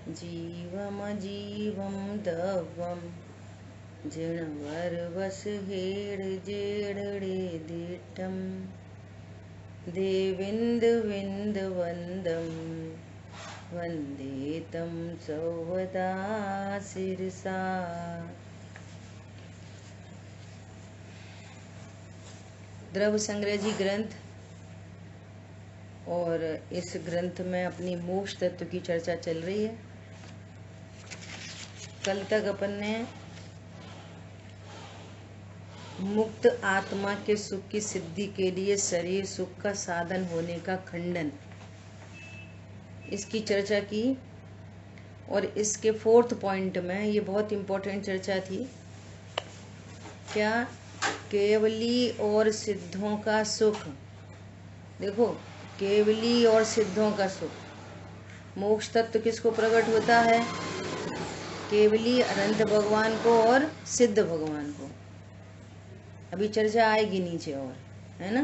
जीवमजीवं दवं जिणवरवसहेडजेडडे देविन्दविन्दवन्दं वन्दे तं सौवदा शिरसा। द्रव्य संग्रह जी ग्रंथ, और इस ग्रंथ में अपनी मोक्ष तत्व की चर्चा चल रही है। कल तक अपन ने मुक्त आत्मा के सुख की सिद्धि के लिए शरीर सुख का साधन होने का खंडन, इसकी चर्चा की। और इसके 4th पॉइंट में ये बहुत इम्पोर्टेंट चर्चा थी। क्या? केवली और सिद्धों का सुख। देखो, केवली और सिद्धों का सुख, मोक्ष तत्व किसको प्रकट होता है? केवली अनंत भगवान को और सिद्ध भगवान को। अभी चर्चा आएगी नीचे, और है ना।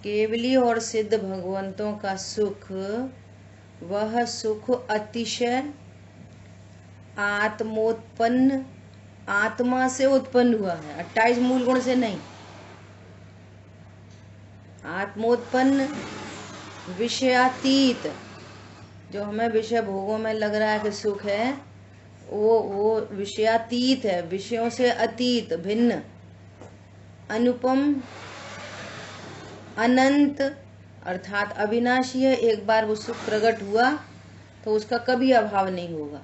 केवली और सिद्ध भगवंतों का सुख, वह सुख अतिशय आत्मोत्पन्न, आत्मा से उत्पन्न हुआ है, 28 मूल गुण से नहीं। आत्मोत्पन्न, विषयातीत, जो हमें विषय भोगों में लग रहा है कि सुख है, वो विषयातीत है, विषयों से अतीत, भिन्न, अनुपम, अनंत अर्थात अविनाशी है। एक बार वो सुख प्रकट हुआ तो उसका कभी अभाव नहीं होगा।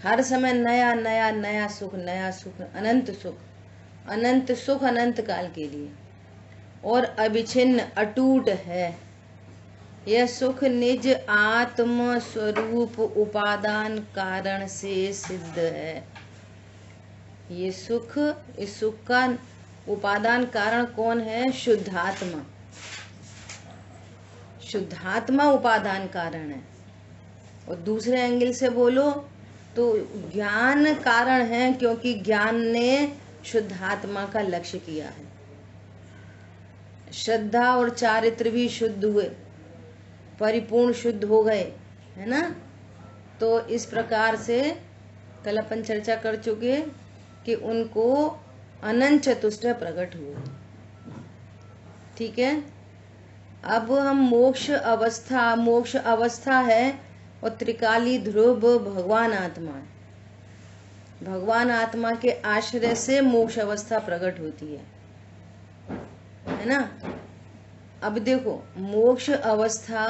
हर समय नया नया नया सुख, नया सुख, अनंत सुख, अनंत सुख, अनंत काल के लिए, और अविच्छिन्न, अटूट है। यह सुख निज आत्म स्वरूप उपादान कारण से सिद्ध है। ये सुख, इस सुख का उपादान कारण कौन है? शुद्धात्मा। शुद्धात्मा उपादान कारण है। और दूसरे एंगल से बोलो तो ज्ञान कारण है, क्योंकि ज्ञान ने शुद्धात्मा का लक्ष्य किया है। श्रद्धा और चारित्र भी शुद्ध हुए, परिपूर्ण शुद्ध हो गए, है ना। तो इस प्रकार से कल अपन चर्चा कर चुके कि उनको अनंत चतुष्टय प्रकट हुए। ठीक है। अब हम मोक्ष अवस्था है, और त्रिकाली ध्रुव भगवान आत्मा है। भगवान आत्मा के आश्रय से मोक्ष अवस्था प्रकट होती है ना। अब देखो, मोक्ष अवस्था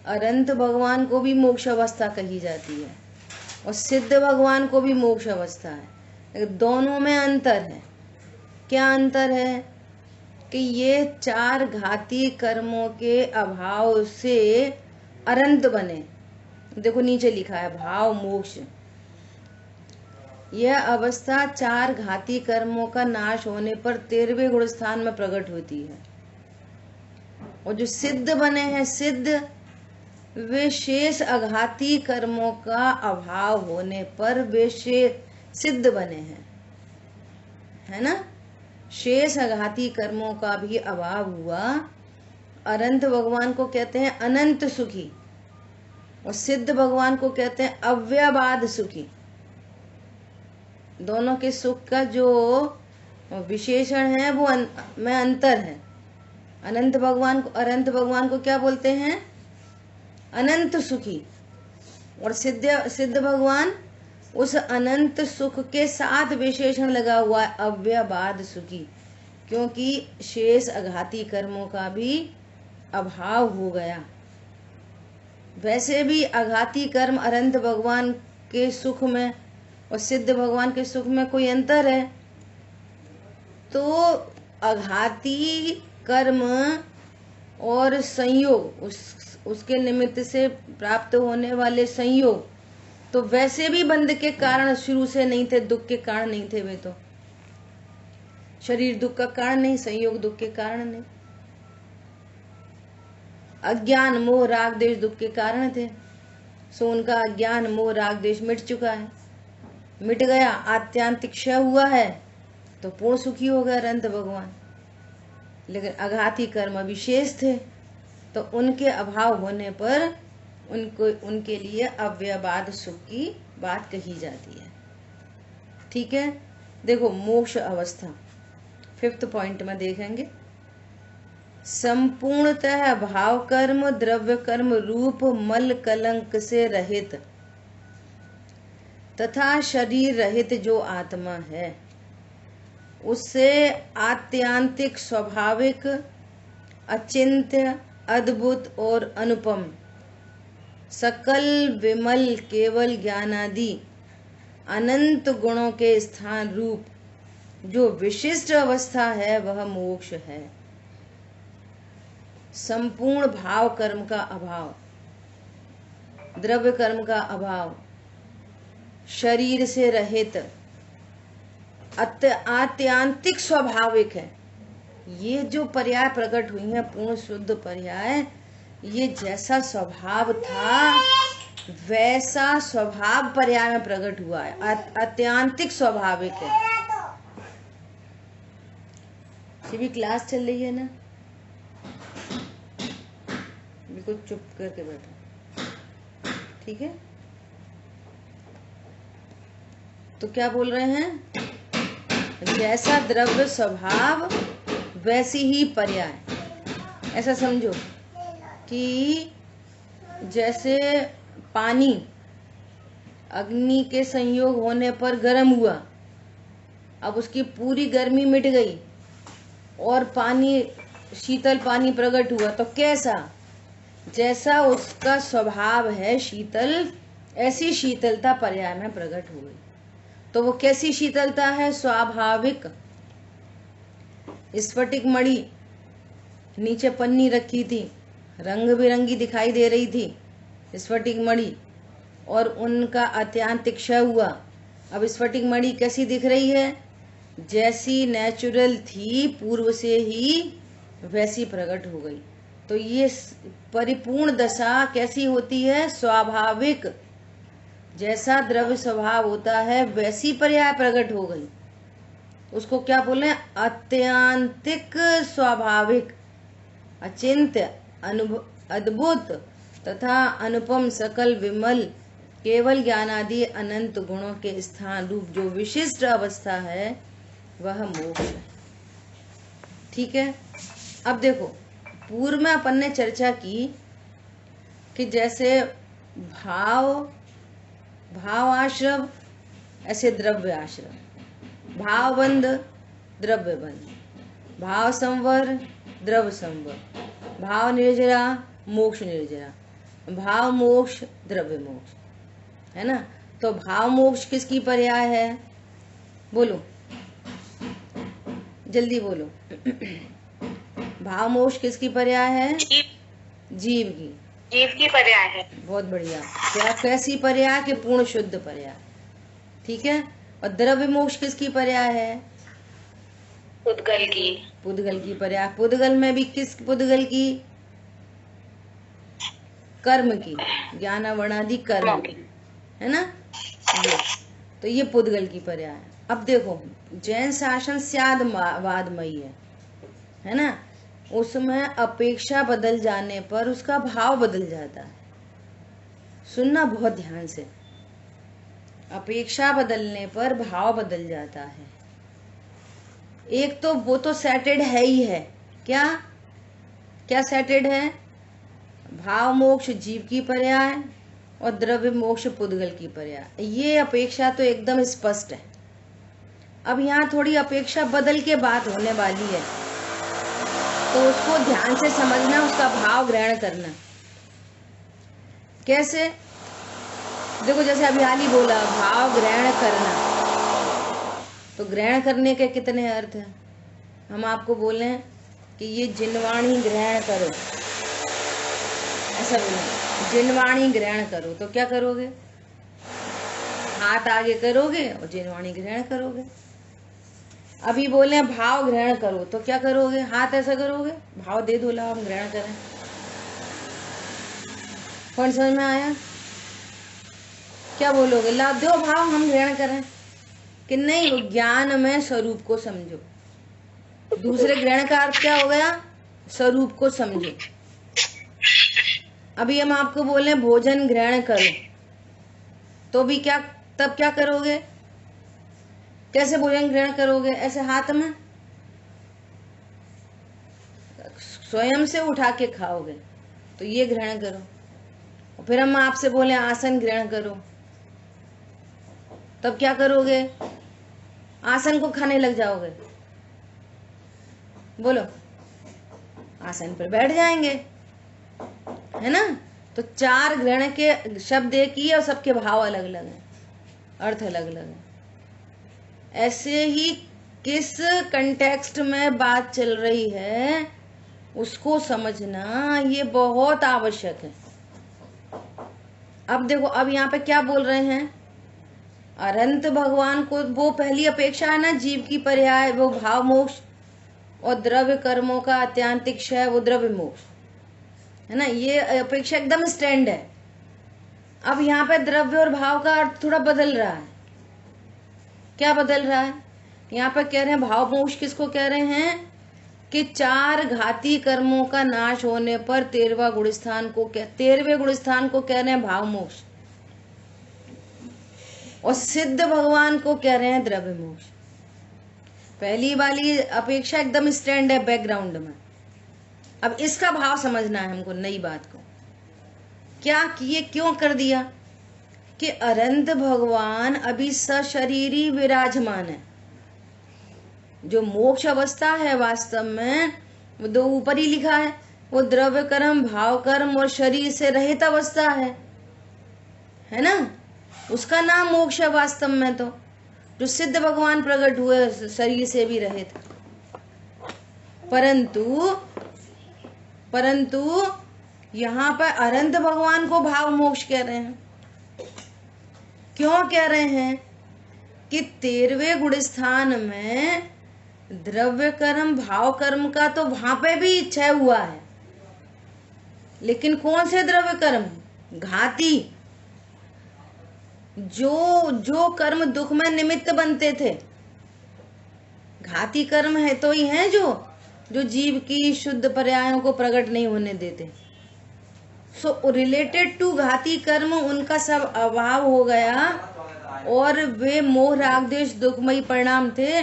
अनंत भगवान को भी मोक्ष अवस्था कही जाती है, और सिद्ध भगवान को भी मोक्ष अवस्था है। दोनों में अंतर है। क्या अंतर है? कि ये 4 घाती कर्मों के अभाव से अनंत बने। देखो नीचे लिखा है भाव मोक्ष। यह अवस्था 4 घाती कर्मों का नाश होने पर 13वें गुण स्थान में प्रकट होती है। और जो सिद्ध बने हैं, सिद्ध, वे शेष अघाती कर्मों का अभाव होने पर वे सिद्ध बने हैं, है ना। शेष अघाती कर्मों का भी अभाव हुआ। अनंत भगवान को कहते हैं अनंत सुखी, और सिद्ध भगवान को कहते हैं अव्ययवाद सुखी। दोनों के सुख का जो विशेषण है वो में अंतर है। अनंत भगवान को क्या बोलते हैं? अनंत सुखी। और सिद्ध भगवान उस अनंत सुख के साथ विशेषण लगा हुआ है, अव्ययवाद सुखी, क्योंकि शेष अघाती कर्मों का भी अभाव हो गया। वैसे भी अघाती कर्म अनंत भगवान के सुख में और सिद्ध भगवान के सुख में कोई अंतर है? तो अघाती कर्म और संयोग, उसके निमित्त से प्राप्त होने वाले संयोग, तो वैसे भी बंध के कारण शुरू से नहीं थे, दुख के कारण नहीं थे। वे तो शरीर दुख का कारण नहीं, संयोग दुख के कारण नहीं। अज्ञान मोह राग देश दुख के कारण थे। सो उनका अज्ञान मोह राग देश मिट चुका है, मिट गया, आत्यांतिक क्षय हुआ है, तो पूर्ण सुखी हो गए अनंत भगवान। लेकिन अघाती कर्म विशेष थे, तो उनके अभाव होने पर उनको उनके लिए अव्ययवाद सुख की बात कही जाती है। ठीक है, देखो मोक्ष अवस्था 5th पॉइंट में देखेंगे। संपूर्णतः भाव कर्म द्रव्य कर्म रूप मल कलंक से रहित तथा शरीर रहित जो आत्मा है, उससे आत्यांतिक स्वाभाविक अचिंत्य अद्भुत और अनुपम सकल विमल केवल ज्ञानादि अनंत गुणों के स्थान रूप जो विशिष्ट अवस्था है वह मोक्ष है। संपूर्ण भाव कर्म का अभाव, द्रव्य कर्म का अभाव, शरीर से रहित, आत्यांतिक स्वाभाविक है। ये जो पर्याय प्रकट हुई है पूर्ण शुद्ध पर्याय, ये जैसा स्वभाव था वैसा स्वभाव पर्याय में प्रकट हुआ है। आत्यांतिक स्वाभाविक है। ये भी क्लास चल रही है ना, बिल्कुल चुप करके बैठो, ठीक है। तो क्या बोल रहे हैं, जैसा द्रव्य स्वभाव वैसी ही पर्याय। ऐसा समझो कि जैसे पानी अग्नि के संयोग होने पर गर्म हुआ, अब उसकी पूरी गर्मी मिट गई और पानी शीतल पानी प्रकट हुआ, तो कैसा, जैसा उसका स्वभाव है शीतल, ऐसी शीतलता पर्याय में प्रकट हो गई। तो वो कैसी शीतलता है, स्वाभाविक। स्फटिक मणि नीचे पन्नी रखी थी, रंग बिरंगी दिखाई दे रही थी स्फटिक मणि, और उनका अत्यांतिक क्षय हुआ। अब स्फटिक मणि कैसी दिख रही है, जैसी नेचुरल थी पूर्व से ही वैसी प्रकट हो गई। तो ये परिपूर्ण दशा कैसी होती है, स्वाभाविक। जैसा द्रव्य स्वभाव होता है वैसी पर्याय प्रकट हो गई। उसको क्या बोले, अत्यांतिक स्वाभाविक अचिंत्य अद्भुत तथा अनुपम सकल विमल केवल ज्ञानादि अनंत गुणों के स्थान रूप जो विशिष्ट अवस्था है वह मोक्ष है। ठीक है। अब देखो, पूर्व में अपन ने चर्चा की कि जैसे भाव आश्रम, ऐसे द्रव्य आश्रम, भाव बंध द्रव्य बंध, भाव संवर द्रव्य संवर, भाव निर्जरा मोक्ष निर्जरा, भाव मोक्ष द्रव्य मोक्ष, है ना। तो भाव मोक्ष किसकी पर्याय है, बोलो जल्दी बोलो। भाव मोक्ष किसकी पर्याय है, जीव की, जीव की पर्याय है। बहुत बढ़िया। क्या, कैसी पर्याय, के पूर्ण शुद्ध पर्याय। ठीक है। और द्रव्य मोक्ष किसकी पर्याय है, पुद्गल की, पुद्गल की पर्याय। पुद्गल में भी किस पुद्गल की, कर्म की, ज्ञान वर्णादि कर्म की, है ना ये। तो ये पुद्गल की पर्याय है। अब देखो, जैन शासन स्यादवादमयी है ना, उसमें अपेक्षा बदल जाने पर उसका भाव बदल जाता है। सुनना बहुत ध्यान से, अपेक्षा बदलने पर भाव बदल जाता है। एक तो वो तो सेटेड है ही है, क्या क्या सेटेड है, भाव मोक्ष जीव की पर्याय और द्रव्य मोक्ष पुद्गल की पर्याय। ये अपेक्षा तो एकदम स्पष्ट है। अब यहाँ थोड़ी अपेक्षा बदल के बात होने वाली है, तो उसको ध्यान से समझना, उसका भाव ग्रहण करना। कैसे, देखो जैसे अभी हाल ही बोला, भाव ग्रहण करना, तो ग्रहण करने के कितने अर्थ हैं। हम आपको बोले कि ये जिनवाणी ग्रहण करो, ऐसा बोले, जिनवाणी ग्रहण करो, तो क्या करोगे, हाथ आगे करोगे और जिनवाणी ग्रहण करोगे। अभी बोले भाव ग्रहण करो, तो क्या करोगे, हाथ ऐसा करोगे, भाव दे दो, ला हम ग्रहण करें। कौन समझ में आया, क्या बोलोगे, ला दो भाव हम ग्रहण करें, कि नहीं, ज्ञान में स्वरूप को समझो। दूसरे ग्रहण का अर्थ क्या हो गया, स्वरूप को समझो। अभी हम आपको बोले भोजन ग्रहण करो, तो भी क्या, तब क्या करोगे? कैसे भोजन ग्रहण करोगे? ऐसे हाथ में स्वयं से उठा के खाओगे, तो ये ग्रहण करो। और फिर हम आपसे बोले आसन ग्रहण करो, तब क्या करोगे? आसन को खाने लग जाओगे, बोलो, आसन पर बैठ जाएंगे, है ना? तो 4 ग्रहण के शब्द एक ही है और सबके भाव अलग अलग हैं, अर्थ अलग अलग है। ऐसे ही किस कंटेक्स्ट में बात चल रही है उसको समझना ये बहुत आवश्यक है। अब देखो, अब यहाँ पे क्या बोल रहे हैं? अनंत भगवान को, वो पहली अपेक्षा है ना जीव की पर्याय, वो भाव मोक्ष, और द्रव्य कर्मों का अत्यांतिक क्षय, वो द्रव्य मोक्ष, है ना? ये अपेक्षा एकदम स्टैंड है। अब यहाँ पे द्रव्य और भाव का अर्थ थोड़ा बदल रहा है। क्या बदल रहा है? यहाँ पे कह रहे हैं भाव मोक्ष किसको कह रहे हैं कि 4 घाती कर्मों का नाश होने पर 13वें गुणस्थान को कह रहे हैं भाव मोक्ष, और सिद्ध भगवान को कह रहे हैं द्रव्य मोक्ष। पहली वाली अपेक्षा एकदम स्टैंड है बैकग्राउंड में। अब इसका भाव समझना है हमको, नई बात को। क्या किए, क्यों कर दिया कि अनंत भगवान अभी सशरीरी विराजमान है। जो मोक्ष अवस्था है वास्तव में वो 2 ऊपर ही लिखा है, वो द्रव्य कर्म, भाव कर्म और शरीर से रहित अवस्था है ना? उसका नाम मोक्ष है वास्तव में। तो जो सिद्ध भगवान प्रकट हुए शरीर से भी रहित, परंतु यहाँ पर अनंत भगवान को भाव मोक्ष कह रहे हैं। क्यों कह रहे हैं कि 13वें गुण स्थान में द्रव्य कर्म, भाव कर्म का तो वहां पे भी क्षय हुआ है, लेकिन कौन से द्रव्य कर्म? घाती, जो कर्म दुख में निमित्त बनते थे, घाती कर्म है तो ही हैं जो जीव की शुद्ध पर्यायों को प्रकट नहीं होने देते। सो रिलेटेड टू घाती कर्म उनका सब अभाव हो गया, और वे मोह राग द्वेष दुखमयी परिणाम थे।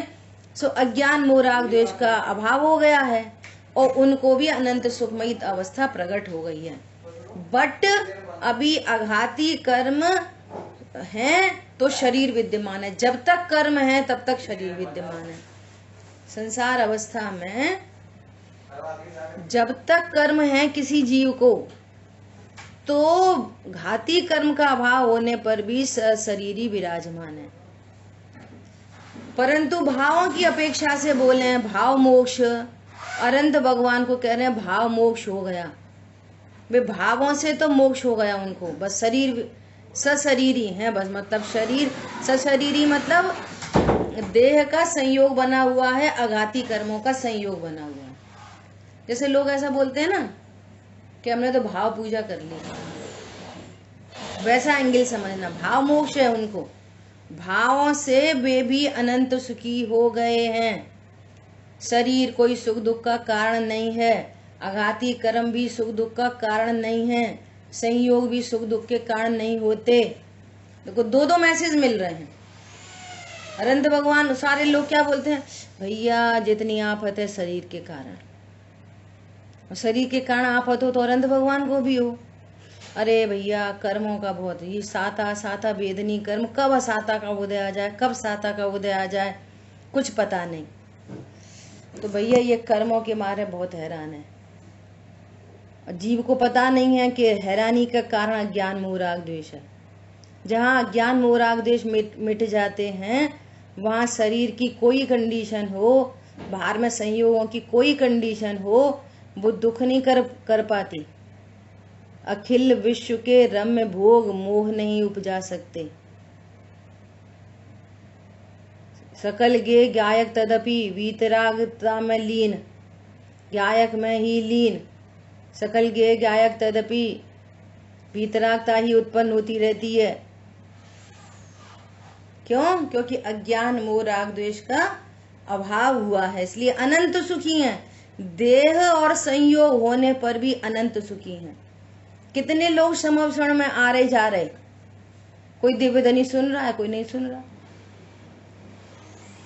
सो अज्ञान मोह राग द्वेष का अभाव हो गया है, और उनको भी अनंत सुखमयी अवस्था प्रकट हो गई है। बट अभी अघाती कर्म है तो शरीर विद्यमान है। जब तक कर्म है तब तक शरीर विद्यमान है। संसार अवस्था में जब तक कर्म है किसी जीव को, तो घाती कर्म का अभाव होने पर भी शरीरी विराजमान है। परंतु भावों की अपेक्षा से बोले भाव मोक्ष, अनंत भगवान को कह रहे हैं भाव मोक्ष हो गया। वे भावों से तो मोक्ष हो गया उनको, बस शरीर सशरीरी है, बस मतलब शरीर सशरीरी मतलब देह का संयोग बना हुआ है, अघाती कर्मों का संयोग बना हुआ है। जैसे लोग ऐसा बोलते हैं ना कि हमने तो भाव पूजा कर ली, वैसा एंगल समझना। भाव मोक्ष है उनको, भावों से वे भी अनंत सुखी हो गए हैं। शरीर कोई सुख दुख का कारण नहीं है, अघाती कर्म भी सुख दुख का कारण नहीं है, संयोग भी सुख दुख के कारण नहीं होते। देखो 2 मैसेज मिल रहे हैं। अनंत भगवान, सारे लोग क्या बोलते हैं, भैया जितनी आफत है शरीर के कारण, और शरीर के कारण आफत हो तो अनंत भगवान को भी हो। अरे भैया कर्मों का बहुत, ये साता वेदनी कर्म, कब साता का उदय आ जाए, कब साता का उदय आ जाए कुछ पता नहीं। तो भैया ये कर्मों के मारे बहुत हैरान है, और जीव को पता नहीं है कि हैरानी का कारण अज्ञान मोह राग द्वेष है। जहाँ अज्ञान मोह राग द्वेष मिट जाते हैं, वहाँ शरीर की कोई कंडीशन हो, बाहर में संयोगों की कोई कंडीशन हो, वो दुख नहीं कर पाती। अखिल विश्व के रम्य भोग मोह नहीं उपजा सकते। सकल गे गायक तदपि वीतरागता में लीन, गायक में ही लीन। सकल गे गायक तदपि वीतरागता ही उत्पन्न होती रहती है। क्यों? क्योंकि अज्ञान मोह राग द्वेष का अभाव हुआ है, इसलिए अनंत सुखी हैं। देह और संयोग होने पर भी अनंत सुखी हैं। कितने लोग समवक्षण में आ रहे जा रहे, कोई दिव्य ध्वनि सुन रहा है, कोई नहीं सुन रहा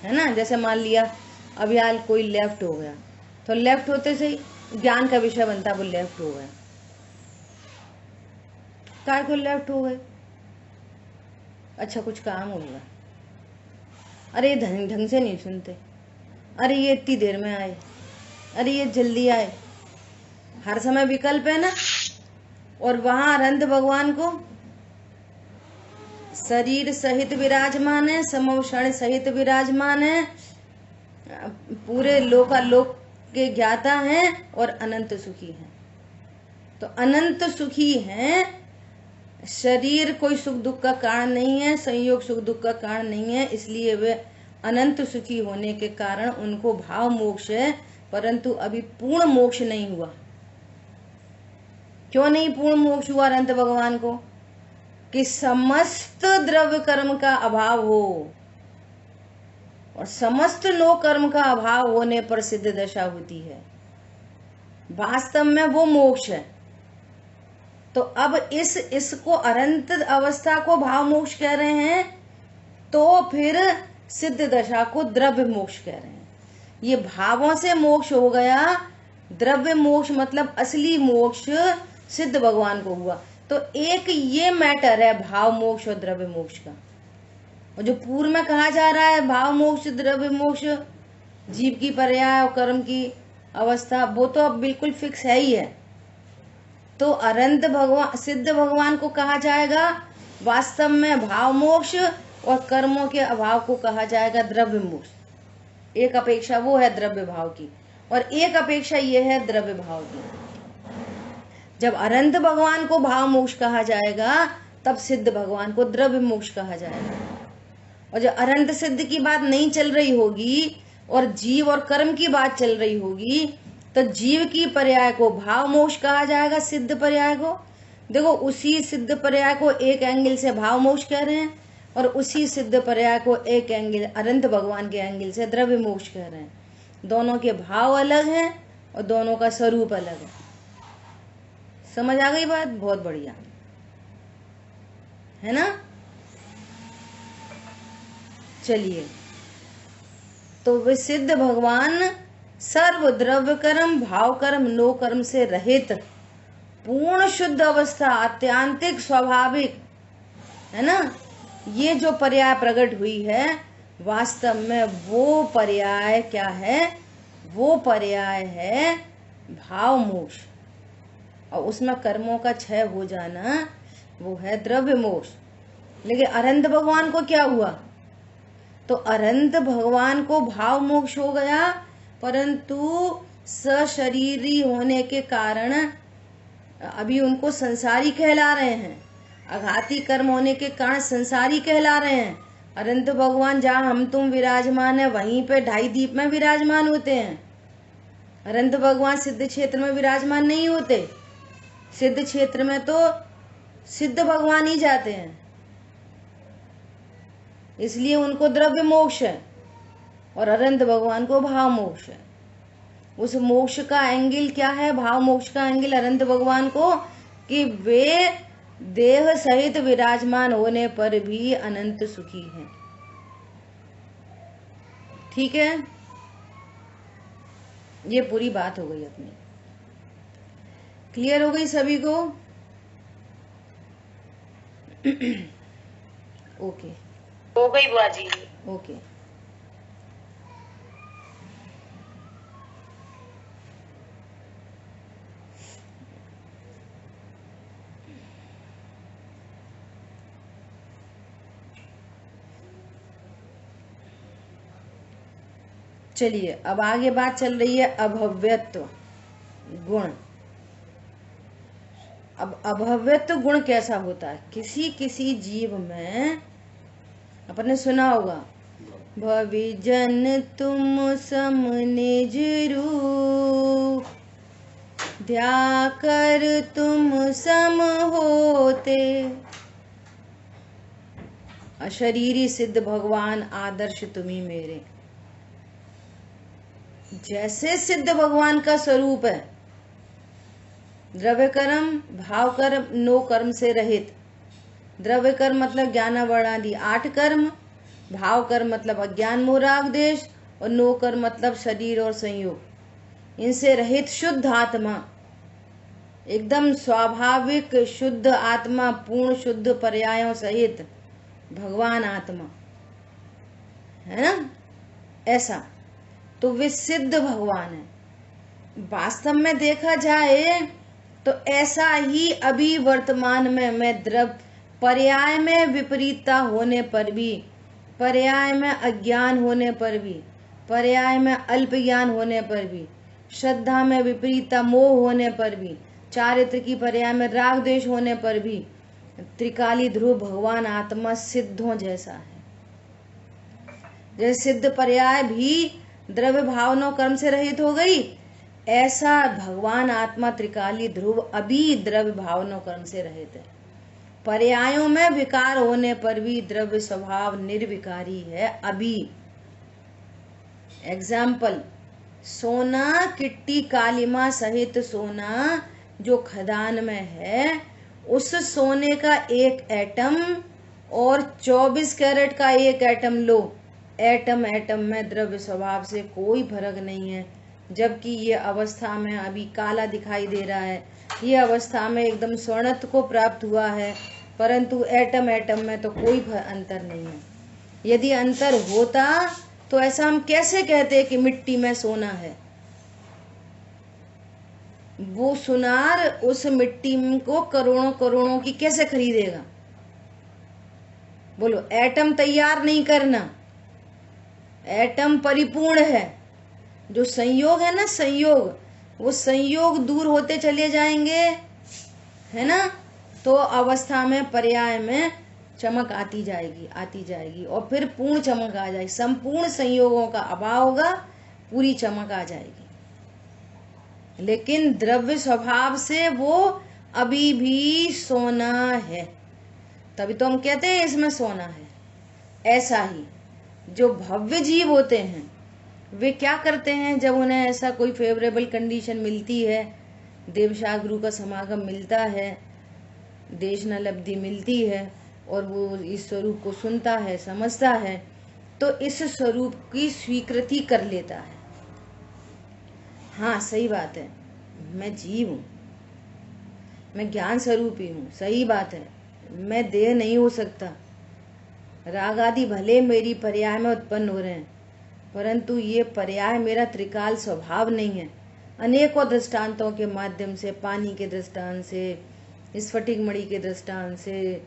है ना। जैसे मान लिया अब यार कोई लेफ्ट हो गया, तो लेफ्ट होते से ही ज्ञान का विषय बनता, वो लेफ्ट हो गया, काय को लेफ्ट हो गए, अच्छा कुछ काम होगा, अरे ये ढंग से नहीं सुनते, अरे ये इतनी देर में आए, अरे ये जल्दी आए, हर समय विकल्प है ना। और वहां अनंत भगवान को शरीर सहित विराजमान है, समवक्षण सहित विराजमान है, पूरे लोकालोक के ज्ञाता हैं और अनंत सुखी हैं। तो अनंत सुखी हैं, शरीर कोई सुख दुख का कारण नहीं है, संयोग सुख दुख का कारण नहीं है, इसलिए वे अनंत सुखी होने के कारण उनको भाव मोक्ष है, परंतु अभी पूर्ण मोक्ष नहीं हुआ। क्यों नहीं पूर्ण मोक्ष हुआ अनंत भगवान को? कि समस्त द्रव्य कर्म का अभाव हो, और समस्त लोक कर्म का अभाव होने पर सिद्ध दशा होती है, वास्तव में वो मोक्ष है। तो अब इसको अनंत अवस्था को भाव मोक्ष कह रहे हैं, तो फिर सिद्ध दशा को द्रव्य मोक्ष कह रहे हैं। ये भावों से मोक्ष हो गया, द्रव्य मोक्ष मतलब असली मोक्ष सिद्ध भगवान को हुआ। तो एक ये मैटर है भाव मोक्ष और द्रव्य मोक्ष का। और जो पूर्व में कहा जा रहा है भाव मोक्ष द्रव्य मोक्ष, जीव की पर्याय और कर्म की अवस्था, वो तो अब बिल्कुल फिक्स है ही है। तो अनंत भगवान सिद्ध भगवान को कहा जाएगा वास्तव में भाव मोक्ष, और कर्मों के अभाव को कहा जाएगा द्रव्य मोक्ष। एक अपेक्षा वो है द्रव्य भाव की, और एक अपेक्षा ये है द्रव्य भाव की। जब अनंत भगवान को भाव मोक्ष कहा जाएगा, तब सिद्ध भगवान को द्रव्य मोक्ष कहा जाएगा। और जब अनंत सिद्ध की बात नहीं चल रही होगी और जीव और कर्म की बात चल रही होगी, तो जीव की पर्याय को भाव मोक्ष कहा जाएगा, सिद्ध पर्याय को। देखो उसी सिद्ध पर्याय को एक एंगल से भाव मोक्ष कह रहे हैं, और उसी सिद्ध पर्याय को एक एंगल अनंत भगवान के एंगल से द्रव्य मोक्ष कह रहे हैं। दोनों के भाव अलग हैं और दोनों का स्वरूप अलग है। समझ आ गई बात? बहुत बढ़िया है ना। चलिए, तो वे सिद्ध भगवान सर्व द्रव्य कर्म भाव कर्म नो कर्म से रहित पूर्ण शुद्ध अवस्था, अत्यांतिक स्वाभाविक है ना, ये जो पर्याय प्रकट हुई है, वास्तव में वो पर्याय क्या है? वो पर्याय है भाव मोक्ष, और उसमें कर्मों का क्षय हो जाना वो है द्रव्य मोक्ष। लेकिन अनंत भगवान को क्या हुआ? तो अनंत भगवान को भाव मोक्ष हो गया, परंतु सशरीरी होने के कारण अभी उनको संसारी कहला रहे हैं। आघाती कर्म होने के कारण संसारी कहला रहे हैं। अनंत भगवान जहाँ हम तुम विराजमान है, वहीं पे ढाई दीप में विराजमान होते हैं। अनंत भगवान सिद्ध क्षेत्र में विराजमान नहीं होते। सिद्ध क्षेत्र में तो सिद्ध भगवान ही जाते हैं, इसलिए उनको द्रव्य मोक्ष है, और अनंत भगवान को भाव मोक्ष है। उस मोक्ष का एंगल क्या है? भाव मोक्ष का एंगल अनंत भगवान को, कि वे देह सहित विराजमान होने पर भी अनंत सुखी हैं। ठीक है, ये पूरी बात हो गई अपनी। क्लियर हो गई सभी को? ओके हो गई बुआ जी। ओके। चलिए, अब आगे बात चल रही है अभव्यत्व गुण। अब अभव्यत्व गुण कैसा होता है? किसी किसी जीव में अपने सुना होगा, भविजन तुम सम निज रूप, ध्याकर तुम सम होते। अशरीरी सिद्ध भगवान आदर्श तुम्ही मेरे। जैसे सिद्ध भगवान का स्वरूप है, द्रव्य कर्म, भाव कर्म, नो कर्म से रहित। द्रव्य कर्म मतलब ज्ञान वर्णादि 8 कर्म, भाव कर्म मतलब अज्ञान मोह राग द्वेष, और नो कर्म मतलब शरीर और संयोग। इनसे रहित शुद्ध आत्मा, एकदम स्वाभाविक शुद्ध आत्मा, पूर्ण शुद्ध पर्यायों सहित भगवान आत्मा है ना, ऐसा तो वे सिद्ध भगवान है। वास्तव में देखा जाए तो ऐसा ही अभी वर्तमान में मैं द्रव्य पर्याय में विपरीतता होने पर भी, पर्याय में अज्ञान होने पर भी, पर्याय में अल्प ज्ञान होने पर भी, श्रद्धा में विपरीतता मोह होने पर भी, चारित्र की पर्याय में राग द्वेष होने पर भी त्रिकाली ध्रुव भगवान आत्मा सिद्धों जैसा है। जैसे सिद्ध पर्याय भी द्रव्य भावना कर्म से रहित हो गई, ऐसा भगवान आत्मा त्रिकाली ध्रुव अभी द्रव्य भावना कर्म से रहित है। पर्यायों में विकार होने पर भी द्रव्य स्वभाव निर्विकारी है अभी। एग्जाम्पल, सोना किट्टी कालिमा सहित सोना जो खदान में है, उस सोने का एक एटम और 24 कैरेट का एक एटम लो, एटम एटम में द्रव्य स्वभाव से कोई फर्क नहीं है। जबकि ये अवस्था में अभी काला दिखाई दे रहा है, ये अवस्था में एकदम स्वर्णत्व को प्राप्त हुआ है, परंतु एटम एटम में तो कोई अंतर नहीं है। यदि अंतर होता तो ऐसा हम कैसे कहते कि मिट्टी में सोना है? वो सुनार उस मिट्टी को करोड़ों करोड़ों की कैसे खरीदेगा? बोलो, एटम तैयार नहीं करना, एटम परिपूर्ण है। जो संयोग है ना, संयोग, वो संयोग दूर होते चले जाएंगे, है ना, तो अवस्था में पर्याय में चमक आती जाएगी, आती जाएगी, और फिर पूर्ण चमक आ जाएगी। संपूर्ण संयोगों का अभाव होगा, पूरी चमक आ जाएगी। लेकिन द्रव्य स्वभाव से वो अभी भी सोना है, तभी तो हम कहते हैं इसमें सोना है। ऐसा ही जो भव्य जीव होते हैं, वे क्या करते हैं, जब उन्हें ऐसा कोई फेवरेबल कंडीशन मिलती है, देवशा गुरु का समागम मिलता है, देश नलब्धि मिलती है, और वो इस स्वरूप को सुनता है, समझता है, तो इस स्वरूप की स्वीकृति कर लेता है। हाँ, सही बात है, मैं जीव हूँ, मैं ज्ञान स्वरूप ही हूँ, सही बात है, मैं देह नहीं हो सकता। राग आदि भले मेरी पर्याय में उत्पन्न हो रहे हैं, परंतु ये पर्याय मेरा त्रिकाल स्वभाव नहीं है। अनेकों दृष्टांतों के माध्यम से, पानी के दृष्टांत से, स्फटिक मणि के दृष्टांत से,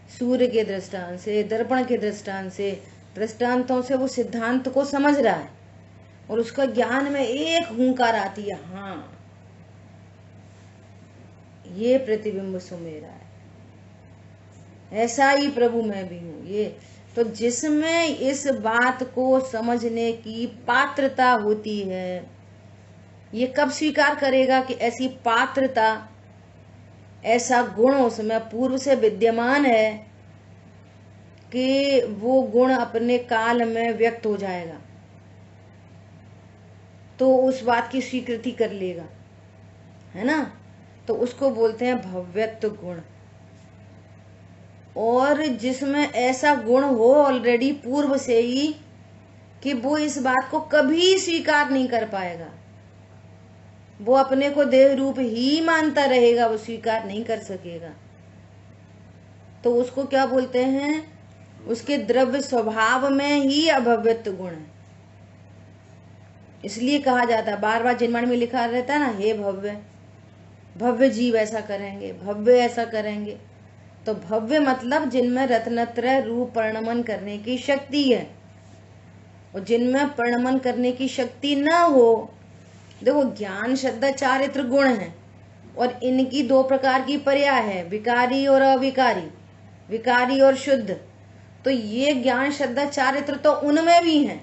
सूर्य के दृष्टांत से, दर्पण के दृष्टांत से, दृष्टांतों से वो सिद्धांत को समझ रहा है, और उसका ज्ञान में एक हुंकार आती है, हाँ ये प्रतिबिंब सुमेरा है, ऐसा ही प्रभु मैं भी हूँ। ये तो जिसमें इस बात को समझने की पात्रता होती है, ये कब स्वीकार करेगा कि ऐसी पात्रता, ऐसा गुण उसमें पूर्व से विद्यमान है कि वो गुण अपने काल में व्यक्त हो जाएगा, तो उस बात की स्वीकृति कर लेगा, है ना, तो उसको बोलते हैं भव्यत्व गुण। और जिसमें ऐसा गुण हो ऑलरेडी पूर्व से ही कि वो इस बात को कभी स्वीकार नहीं कर पाएगा, वो अपने को देह रूप ही मानता रहेगा, वो स्वीकार नहीं कर सकेगा, तो उसको क्या बोलते हैं, उसके द्रव्य स्वभाव में ही अभव्यत्व गुण है। इसलिए कहा जाता है, बार बार जिनवाणी में लिखा रहता है ना, हे भव्य, भव्य जीव ऐसा करेंगे, भव्य ऐसा करेंगे। तो भव्य मतलब जिनमें रत्नत्रय रूप परिणमन करने की शक्ति है, और जिनमें परिणमन करने की शक्ति ना हो, देखो ज्ञान श्रद्धा चारित्र गुण है, और इनकी 2 प्रकार की पर्याय है, विकारी और अविकारी, विकारी और शुद्ध। तो ये ज्ञान श्रद्धा चारित्र तो उनमें भी है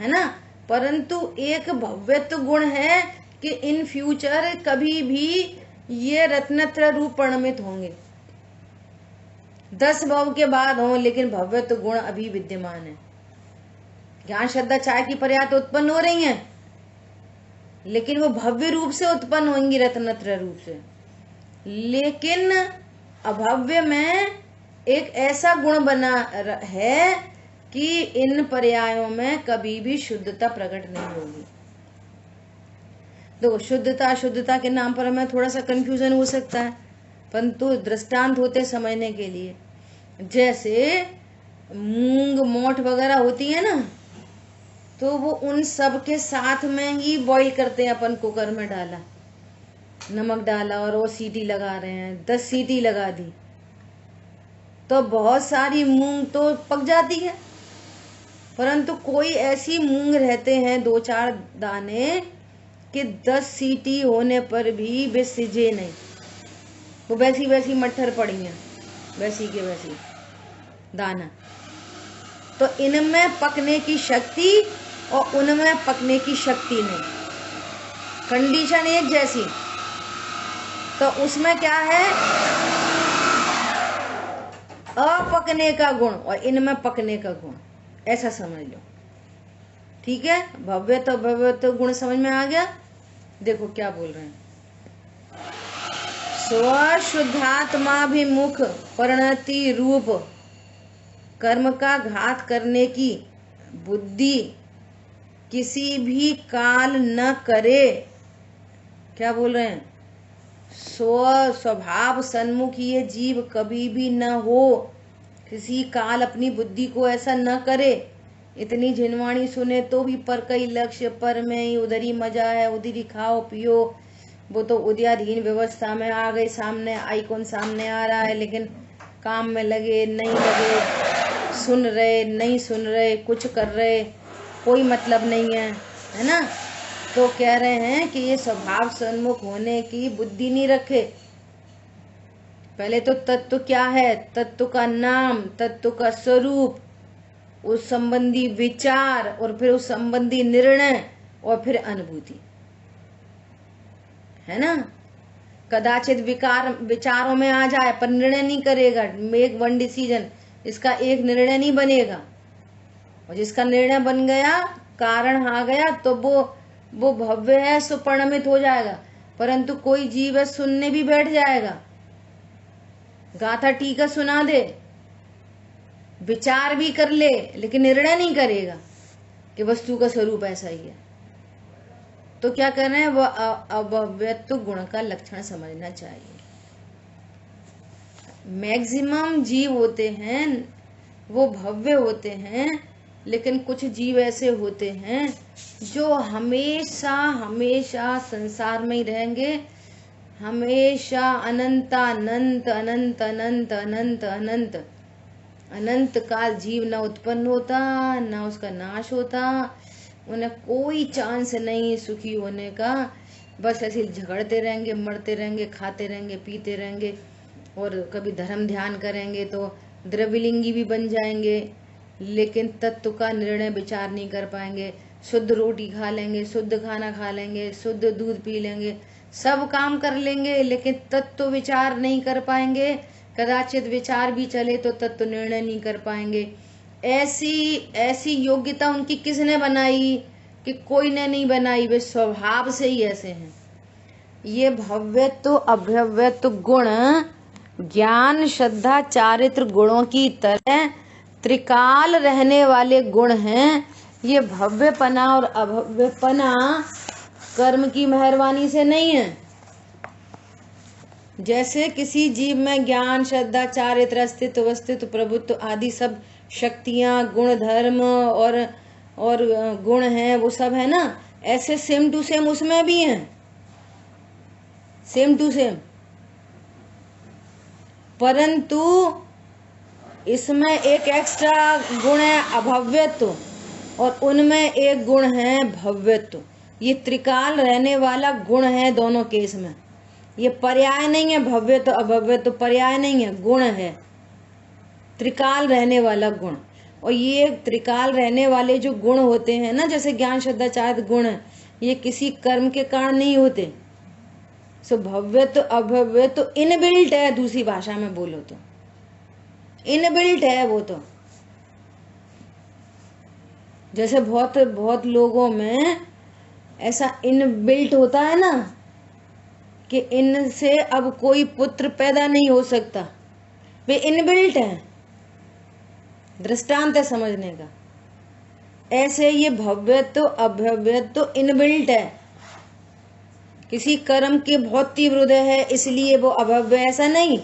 ना, परंतु एक भव्यत्व गुण है कि इन फ्यूचर कभी भी ये रत्नत्रय रूप परिणमित होंगे, 10 भव के बाद हों, लेकिन भव्यत्व गुण अभी विद्यमान है। ज्ञान श्रद्धा चाय की पर्याय तो उत्पन्न हो रही हैं, लेकिन वो भव्य रूप से उत्पन्न होंगी, रत्नत्र रूप से। लेकिन अभव्य में एक ऐसा गुण बना है कि इन पर्यायों में कभी भी शुद्धता प्रकट नहीं होगी। देखो, शुद्धता अशुद्धता के नाम पर हमें थोड़ा सा कंफ्यूजन हो सकता है, परंतु दृष्टांत होते समझने के लिए। जैसे मूंग मोठ वगैरह होती है ना, तो वो उन सब के साथ में ही बॉईल करते हैं। अपन कुकर में डाला, नमक डाला और वो सीटी लगा रहे हैं, 10 सीटी लगा दी तो बहुत सारी मूंग तो पक जाती है। परंतु कोई ऐसी मूंग रहते हैं 2-4 दाने कि 10 सीटी होने पर भी वे सिजे नहीं, वो वैसी वैसी मट्ठर पड़ी हैं, वैसी के वैसी दाना। तो इनमें पकने की शक्ति और उनमें पकने की शक्ति नहीं, कंडीशन एक जैसी। तो उसमें क्या है, अपकने का गुण और इनमें पकने का गुण, ऐसा समझ लो। ठीक है, भव्य तो गुण समझ में आ गया। देखो क्या बोल रहे हैं, स्वशुद्धात्माभिमुख परिणति रूप कर्म का घात करने की बुद्धि किसी भी काल न करे। क्या बोल रहे हैं, स्वभाव सन्मुख ये जीव कभी भी न हो, किसी काल अपनी बुद्धि को ऐसा न करे। इतनी झिनवाणी सुने तो भी पर कई लक्ष्य पर में ही, उधर ही मजा है, उधर ही खाओ पियो। वो तो उदयाधीन व्यवस्था में आ गई, सामने आइकॉन सामने आ रहा है, लेकिन काम में लगे नहीं लगे, सुन रहे नहीं सुन रहे, कुछ कर रहे, कोई मतलब नहीं है, है ना। तो कह रहे हैं कि ये स्वभाव सन्मुख होने की बुद्धि नहीं रखे। पहले तो तत्व क्या है, तत्व का नाम, तत्व का स्वरूप, उस संबंधी विचार, और फिर उस संबंधी निर्णय, और फिर अनुभूति, है ना। कदाचित विचारों में आ जाए पर निर्णय नहीं करेगा, मेक वन डिसीजन, इसका एक निर्णय नहीं बनेगा। और जिसका निर्णय बन गया, कारण आ गया, तो वो भव्य है, सो परिणमित हो जाएगा। परंतु कोई जीव है, सुनने भी बैठ जाएगा, गाथा टीका सुना दे, विचार भी कर ले, लेकिन निर्णय नहीं करेगा कि वस्तु का स्वरूप ऐसा ही है। तो क्या कर रहे हैं, वो अभव्यत्व गुण का लक्षण समझना चाहिए। मैक्सिमम जीव होते हैं वो भव्य होते हैं, लेकिन कुछ जीव ऐसे होते हैं जो हमेशा हमेशा संसार में ही रहेंगे, हमेशा अनंतानंत अनंत अनंत अनंत अनंत अनंत काल जीव न उत्पन्न होता न उसका नाश होता, उन्हें कोई चांस नहीं सुखी होने का। बस ऐसे झगड़ते रहेंगे, मरते रहेंगे, खाते रहेंगे, पीते रहेंगे, और कभी धर्म ध्यान करेंगे तो द्रव्यलिंगी भी बन जाएंगे, लेकिन तत्व का निर्णय विचार नहीं कर पाएंगे। शुद्ध रोटी खा लेंगे, शुद्ध खाना खा लेंगे, शुद्ध दूध पी लेंगे, सब काम कर लेंगे, लेकिन तत्व विचार नहीं कर पाएंगे। कदाचित विचार भी चले तो तत्व निर्णय नहीं कर पाएंगे। ऐसी योग्यता उनकी किसने बनाई, कि कोई ने नहीं बनाई, वे स्वभाव से ही ऐसे हैं। ये भव्यत्व अभव्यत्व गुण ज्ञान श्रद्धा चारित्र गुणों की तरह त्रिकाल रहने वाले गुण हैं। ये भव्यपना और अभव्यपना कर्म की मेहरबानी से नहीं है। जैसे किसी जीव में ज्ञान श्रद्धा चारित्र अस्तित्व वस्तित्व प्रभुत्व आदि सब शक्तियां गुण धर्म और गुण हैं, वो सब है ना, ऐसे सेम टू सेम उसमें भी हैं, सेम टू सेम। परंतु इसमें एक एक्स्ट्रा गुण है अभव्यत्व, और उनमें एक गुण है भव्यत्व। ये त्रिकाल रहने वाला गुण है दोनों केस में। ये पर्याय नहीं है, भव्यत्व अभव्यत्व पर्याय नहीं है, गुण है, त्रिकाल रहने वाला गुण। और ये त्रिकाल रहने वाले जो गुण होते हैं ना, जैसे ज्ञान श्रद्धा चारित्र गुण, ये किसी कर्म के कारण नहीं होते। सो भव्यत्व अभव्यत्व इनबिल्ट है, दूसरी भाषा में बोलो तो इनबिल्ट है वो तो। जैसे बहुत बहुत लोगों में ऐसा इनबिल्ट होता है ना कि इनसे अब कोई पुत्र पैदा नहीं हो सकता, वे इनबिल्ट हैं। दृष्टांत है समझने का। ऐसे ये भव्यत्व अभव्यत्व इनबिल्ट है। किसी कर्म के बहुत तीव्र उदय है इसलिए वो अभव्य, ऐसा नहीं।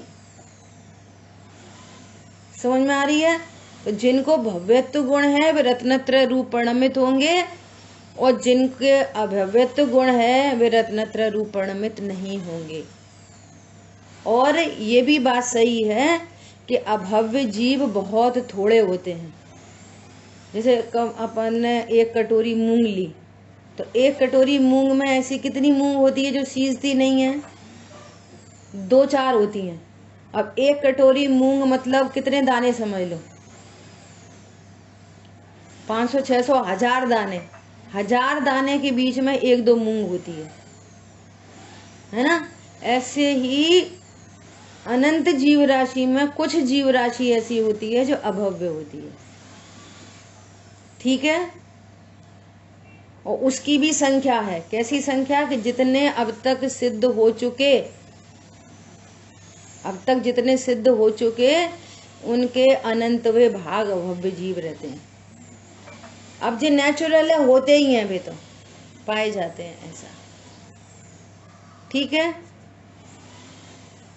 समझ में आ रही है? तो जिनको भव्यत्व गुण है वे रत्नत्रय रूप परिणमित होंगे, और जिनके अभव्यत्व गुण है वे रत्नत्रय रूप परिणमित नहीं होंगे। और ये भी बात सही है कि अभव्य जीव बहुत थोड़े होते हैं। जैसे अपन ने एक कटोरी मूंग ली, तो एक कटोरी मूंग में ऐसी कितनी मूंग होती है जो सीजती नहीं है? 2-4 होती हैं। अब एक कटोरी मूंग मतलब कितने दाने समझ लो? 500, 600, 1000 दाने। 1000 दाने के बीच में 1-2 मूंग होती है ना? ऐसे ही अनंत जीव राशि में कुछ जीव राशि ऐसी होती है जो अभव्य होती है। ठीक है? और उसकी भी संख्या है। कैसी संख्या? कि जितने अब तक सिद्ध हो चुके, उनके अनंतवे भाग अभव्य जीव रहते हैं। अब जो नेचुरल है होते ही हैं, वे तो पाए जाते हैं ऐसा। ठीक है?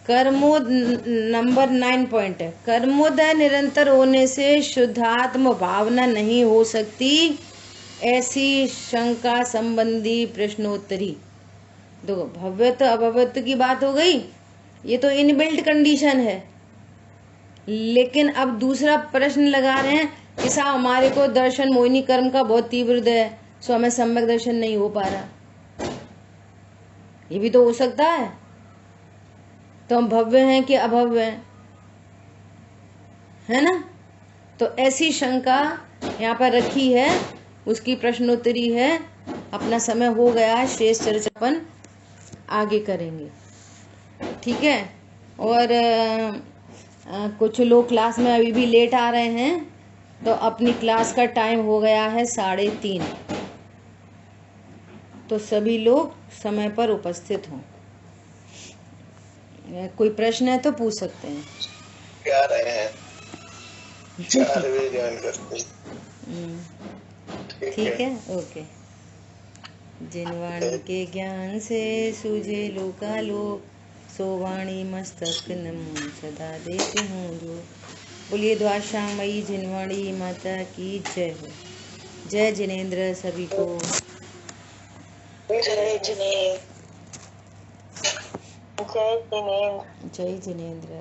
कर्मोद नंबर 9 पॉइंट है। कर्मोदय निरंतर होने से शुद्धात्म भावना नहीं हो सकती, ऐसी शंका संबंधी प्रश्नोत्तरी। देखो, भव्यत्व अभव्यत्व की बात हो गई, ये तो इनबिल्ट कंडीशन है। लेकिन अब दूसरा प्रश्न लगा रहे हैं कि साहब हमारे को दर्शन मोहिनी कर्म का बहुत तीव्र है, सो हमें सम्यक दर्शन नहीं हो पा रहा। ये भी तो हो सकता है। तो हम भव्य हैं कि अभव्य हैं, है ना? तो ऐसी शंका यहाँ पर रखी है, उसकी प्रश्नोत्तरी है। अपना समय हो गया है, शेष चर्चा अपन आगे करेंगे। ठीक है? और कुछ लोग क्लास में अभी भी लेट आ रहे हैं, तो अपनी क्लास का टाइम हो गया है 3:30। तो सभी लोग समय पर उपस्थित हों। कोई प्रश्न है तो पूछ सकते हैं। क्या रहे हैं 4 बजे ज्वाइन करते हैं। ठीक है, ओके। जिन वाणी के ज्ञान से सूझे लोकालोक, सो वाणी मस्तक नमो सदा देते हूँ जो। बोलिए द्वादशांगमयी जिनवाणी माता की जय हो। जय जिनेंद्र सभी को। जय जिनेंद्र। जय जिनेंद्र।